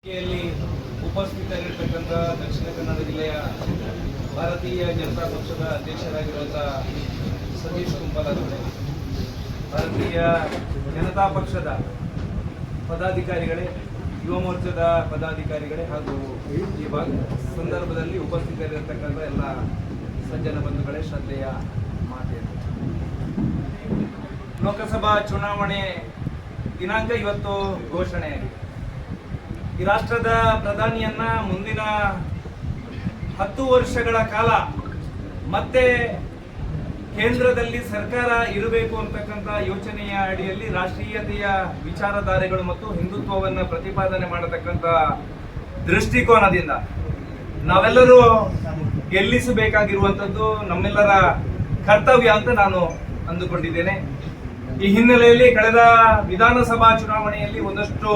ಯಲ್ಲಿ ಉಪಸ್ಥಿತರಿರತಕ್ಕಂಥ ದಕ್ಷಿಣ ಕನ್ನಡ ಜಿಲ್ಲೆಯ ಭಾರತೀಯ ಜನತಾ ಪಕ್ಷದ ಅಧ್ಯಕ್ಷರಾಗಿರುವಂತಹ ಸತೀಶ್ ಕುಂಪಲ್ ಅವರೇ, ಭಾರತೀಯ ಜನತಾ ಪಕ್ಷದ ಪದಾಧಿಕಾರಿಗಳೇ, ಯುವ ಮೋರ್ಚಾದ ಪದಾಧಿಕಾರಿಗಳೇ ಹಾಗೂ ಈ ಸಂದರ್ಭದಲ್ಲಿ ಉಪಸ್ಥಿತರಿರತಕ್ಕಂಥ ಎಲ್ಲ ಸಜ್ಜನ ಬಂಧುಗಳೇ, ಶ್ರದ್ಧೆಯ ಮಾತೆಯರು, ಲೋಕಸಭಾ ಚುನಾವಣೆ ದಿನಾಂಕ ಇವತ್ತು ಘೋಷಣೆಯಾಗಿದೆ. ಈ ರಾಷ್ಟ್ರದ ಪ್ರಧಾನಿಯನ್ನ ಮುಂದಿನ 10 ವರ್ಷಗಳ ಕಾಲ ಮತ್ತೆ ಕೇಂದ್ರದಲ್ಲಿ ಸರ್ಕಾರ ಇರಬೇಕು ಅಂತಕ್ಕಂಥ ಯೋಚನೆಯ ಅಡಿಯಲ್ಲಿ ರಾಷ್ಟ್ರೀಯತೆಯ ವಿಚಾರಧಾರೆಗಳು ಮತ್ತು ಹಿಂದುತ್ವವನ್ನು ಪ್ರತಿಪಾದನೆ ಮಾಡತಕ್ಕಂಥ ದೃಷ್ಟಿಕೋನದಿಂದ ನಾವೆಲ್ಲರೂ ಗೆಲ್ಲಿಸಬೇಕಾಗಿರುವಂಥದ್ದು ನಮ್ಮೆಲ್ಲರ ಕರ್ತವ್ಯ ಅಂತ ನಾನು ಅಂದುಕೊಂಡಿದ್ದೇನೆ. ಈ ಹಿನ್ನೆಲೆಯಲ್ಲಿ ಕಳೆದ ವಿಧಾನಸಭಾ ಚುನಾವಣೆಯಲ್ಲಿ ಒಂದಷ್ಟು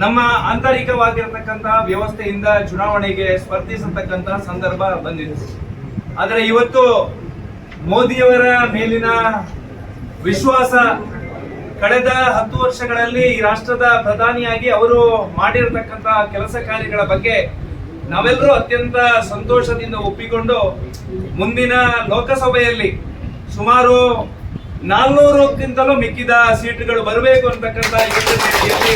ನಮ್ಮ ಆಂತರಿಕವಾಗಿರತಕ್ಕಂತಹ ವ್ಯವಸ್ಥೆಯಿಂದ ಚುನಾವಣೆಗೆ ಸ್ಪರ್ಧಿಸತಕ್ಕಂತಹ ಸಂದರ್ಭ ಬಂದಿದೆ. ಆದರೆ ಇವತ್ತು ಮೋದಿಯವರ ಮೇಲಿನ ವಿಶ್ವಾಸ, ಕಳೆದ 10 ವರ್ಷಗಳಲ್ಲಿ ಈ ರಾಷ್ಟ್ರದ ಪ್ರಧಾನಿಯಾಗಿ ಅವರು ಮಾಡಿರತಕ್ಕಂತಹ ಕೆಲಸ ಕಾರ್ಯಗಳ ಬಗ್ಗೆ ನಾವೆಲ್ಲರೂ ಅತ್ಯಂತ ಸಂತೋಷದಿಂದ ಒಪ್ಪಿಕೊಂಡು ಮುಂದಿನ ಲೋಕಸಭೆಯಲ್ಲಿ ಸುಮಾರು 400ಕ್ಕಿಂತಲೂ ಮಿಕ್ಕಿದ ಸೀಟುಗಳು ಬರಬೇಕು ಅಂತಕ್ಕಂಥ ಯೋಜನೆಯಲ್ಲಿ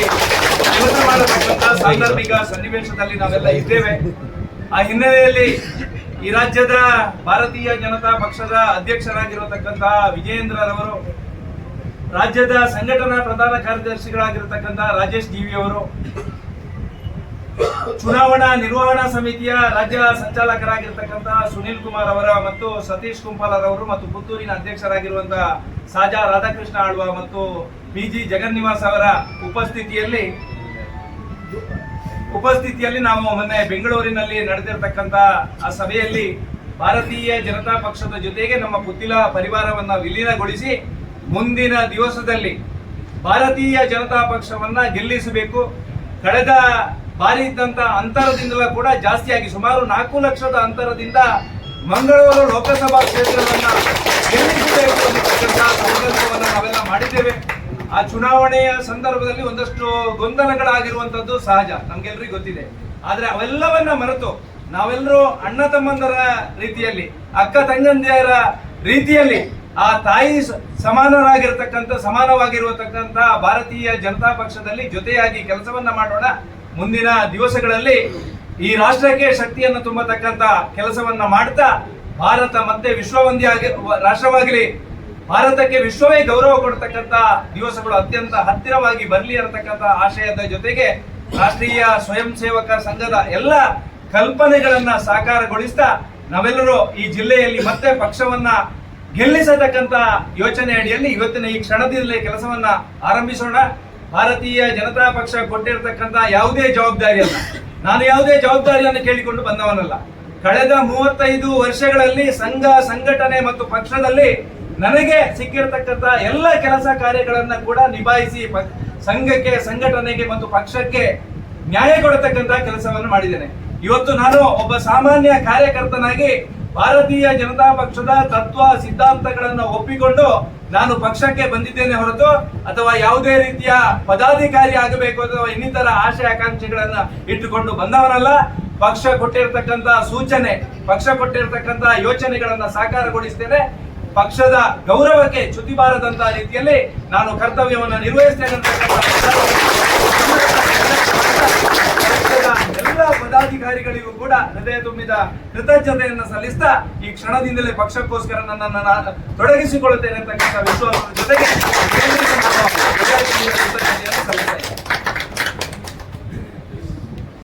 ಕೆಲಸ ಮಾಡತಕ್ಕಂಥ ಸಾಂದರ್ಭಿಕ ಸನ್ನಿವೇಶದಲ್ಲಿ ನಾವೆಲ್ಲ ಇದ್ದೇವೆ. ಆ ಹಿನ್ನೆಲೆಯಲ್ಲಿ ಈ ರಾಜ್ಯದ ಭಾರತೀಯ ಜನತಾ ಪಕ್ಷದ ಅಧ್ಯಕ್ಷರಾಗಿರತಕ್ಕಂತಹ ವಿಜಯೇಂದ್ರರವರು, ರಾಜ್ಯದ ಸಂಘಟನಾ ಪ್ರಧಾನ ಕಾರ್ಯದರ್ಶಿಗಳಾಗಿರತಕ್ಕಂಥ ರಾಜೇಶ್ ಜಿವಿ ಅವರು, ಚುನಾವಣಾ ನಿರ್ವಹಣಾ ಸಮಿತಿಯ ರಾಜ್ಯ ಸಂಚಾಲಕರಾಗಿರ್ತಕ್ಕಂತಹ ಸುನಿಲ್ ಕುಮಾರ್ ಅವರ ಮತ್ತು ಸತೀಶ್ ಕುಂಪಲ್ ಅವರು ಮತ್ತು ಪುತ್ತೂರಿನ ಅಧ್ಯಕ್ಷರಾಗಿರುವಂತಹ ಸಾಜಾ ರಾಧಾಕೃಷ್ಣ ಆಳ್ವ ಮತ್ತು PG ಜಗನ್ನಿವಾಸ್ ಅವರ ಉಪಸ್ಥಿತಿಯಲ್ಲಿ ನಾವು ಮೊನ್ನೆ ಬೆಂಗಳೂರಿನಲ್ಲಿ ನಡೆದಿರತಕ್ಕಂತ ಆ ಸಭೆಯಲ್ಲಿ ಭಾರತೀಯ ಜನತಾ ಪಕ್ಷದ ಜೊತೆಗೆ ನಮ್ಮ ಪುತ್ತಿಲ ಪರಿವಾರವನ್ನ ವಿಲೀನಗೊಳಿಸಿ ಮುಂದಿನ ದಿವಸದಲ್ಲಿ ಭಾರತೀಯ ಜನತಾ ಪಕ್ಷವನ್ನ ಗೆಲ್ಲಿಸಬೇಕು. ಕಳೆದ ಬಾರಿ ಇದ್ದಂತ ಅಂತರದಿಂದಲೂ ಕೂಡ ಜಾಸ್ತಿಯಾಗಿ ಸುಮಾರು 4 ಲಕ್ಷದ ಅಂತರದಿಂದ ಮಂಗಳೂರು ಲೋಕಸಭಾ ಕ್ಷೇತ್ರವನ್ನ ಗೆಲ್ಲಿಸಬೇಕು ಅನ್ನತಕ್ಕಂಥ ಸಂಕಲ್ಪವನ್ನು ನಾವೆಲ್ಲ ಮಾಡಿದ್ದೇವೆ. ಆ ಚುನಾವಣೆಯ ಸಂದರ್ಭದಲ್ಲಿ ಒಂದಷ್ಟು ಗೊಂದಲಗಳಾಗಿರುವಂತದ್ದು ಸಹಜ, ನಮ್ಗೆಲ್ರಿಗೂ ಗೊತ್ತಿದೆ. ಆದ್ರೆ ಅವೆಲ್ಲವನ್ನ ಮರೆತು ನಾವೆಲ್ಲರೂ ಅಣ್ಣ ತಮ್ಮಂದರ ರೀತಿಯಲ್ಲಿ, ಅಕ್ಕ ತಂಗಂದಿಯರ ರೀತಿಯಲ್ಲಿ ಆ ತಾಯಿ ಸಮಾನವಾಗಿರತಕ್ಕಂಥ ಭಾರತೀಯ ಜನತಾ ಪಕ್ಷದಲ್ಲಿ ಜೊತೆಯಾಗಿ ಕೆಲಸವನ್ನ ಮಾಡೋಣ. ಮುಂದಿನ ದಿವಸಗಳಲ್ಲಿ ಈ ರಾಷ್ಟ್ರಕ್ಕೆ ಶಕ್ತಿಯನ್ನು ತುಂಬತಕ್ಕಂತ ಕೆಲಸವನ್ನ ಮಾಡ್ತಾ ಭಾರತ ಮತ್ತೆ ವಿಶ್ವವಂದಿ ರಾಷ್ಟ್ರವಾಗಲಿ, ಭಾರತಕ್ಕೆ ವಿಶ್ವವೇ ಗೌರವ ಕೊಡ್ತಕ್ಕಂಥ ದಿವಸಗಳು ಅತ್ಯಂತ ಹತ್ತಿರವಾಗಿ ಬರಲಿ ಅನ್ನತಕ್ಕಂಥ ಆಶಯದ ಜೊತೆಗೆ ರಾಷ್ಟ್ರೀಯ ಸ್ವಯಂ ಸೇವಕ ಸಂಘದ ಎಲ್ಲ ಕಲ್ಪನೆಗಳನ್ನ ಸಾಕಾರಗೊಳಿಸ್ತಾ ನಾವೆಲ್ಲರೂ ಈ ಜಿಲ್ಲೆಯಲ್ಲಿ ಮತ್ತೆ ಪಕ್ಷವನ್ನ ಗೆಲ್ಲಿಸತಕ್ಕಂತ ಯೋಚನೆ ಅಡಿಯಲ್ಲಿ ಇವತ್ತಿನ ಈ ಕ್ಷಣದಿಂದಲೇ ಕೆಲಸವನ್ನ ಆರಂಭಿಸೋಣ. ಭಾರತೀಯ ಜನತಾ ಪಕ್ಷ ಕೊಟ್ಟಿರತಕ್ಕಂತ ಯಾವುದೇ ಜವಾಬ್ದಾರಿಯನ್ನ ನಾನು ಯಾವುದೇ ಜವಾಬ್ದಾರಿಯನ್ನು ಕೇಳಿಕೊಂಡು ಬಂದವನಲ್ಲ. ಕಳೆದ 35 ವರ್ಷಗಳಲ್ಲಿ ಸಂಘ ಸಂಘಟನೆ ಮತ್ತು ಪಕ್ಷದಲ್ಲಿ ನನಗೆ ಸಿಕ್ಕಿರತಕ್ಕಂತ ಎಲ್ಲ ಕೆಲಸ ಕಾರ್ಯಗಳನ್ನ ಕೂಡ ನಿಭಾಯಿಸಿ ಸಂಘಕ್ಕೆ, ಸಂಘಟನೆಗೆ ಮತ್ತು ಪಕ್ಷಕ್ಕೆ ನ್ಯಾಯ ಕೊಡತಕ್ಕಂತ ಕೆಲಸವನ್ನು ಮಾಡಿದ್ದೇನೆ. ಇವತ್ತು ನಾನು ಒಬ್ಬ ಸಾಮಾನ್ಯ ಕಾರ್ಯಕರ್ತನಾಗಿ ಭಾರತೀಯ ಜನತಾ ಪಕ್ಷದ ತತ್ವ ಸಿದ್ಧಾಂತಗಳನ್ನು ಒಪ್ಪಿಕೊಂಡು ನಾನು ಪಕ್ಷಕ್ಕೆ ಬಂದಿದ್ದೇನೆ ಹೊರತು ಅಥವಾ ಯಾವುದೇ ರೀತಿಯ ಪದಾಧಿಕಾರಿ ಆಗಬೇಕು ಅಥವಾ ಇನ್ನಿತರ ಆಶಯ ಆಕಾಂಕ್ಷೆಗಳನ್ನ ಇಟ್ಟುಕೊಂಡು ಬಂದವನಲ್ಲ. ಪಕ್ಷ ಕೊಟ್ಟಿರತಕ್ಕಂತ ಸೂಚನೆ, ಪಕ್ಷ ಕೊಟ್ಟಿರತಕ್ಕಂತ ಯೋಚನೆಗಳನ್ನ ಸಾಕಾರಗೊಳಿಸ್ತೇನೆ. ಪಕ್ಷದ ಗೌರವಕ್ಕೆ ಚ್ಯುತಿ ಬಾರದಂತಹ ರೀತಿಯಲ್ಲಿ ನಾನು ಕರ್ತವ್ಯವನ್ನು ನಿರ್ವಹಿಸ್ತೇನೆ ಎಲ್ಲ ಪದಾಧಿಕಾರಿಗಳಿಗೂ ಕೂಡ ಹೃದಯ ತುಂಬಿದ ಕೃತಜ್ಞತೆಯನ್ನು ಸಲ್ಲಿಸ್ತಾ ಈ ಕ್ಷಣದಿಂದಲೇ ಪಕ್ಷಕ್ಕೋಸ್ಕರ ನನ್ನನ್ನು ತೊಡಗಿಸಿಕೊಳ್ಳುತ್ತೇನೆ ಅಂತಕ್ಕಂಥ ವಿಶ್ವಾಸದ ಜೊತೆಗೆ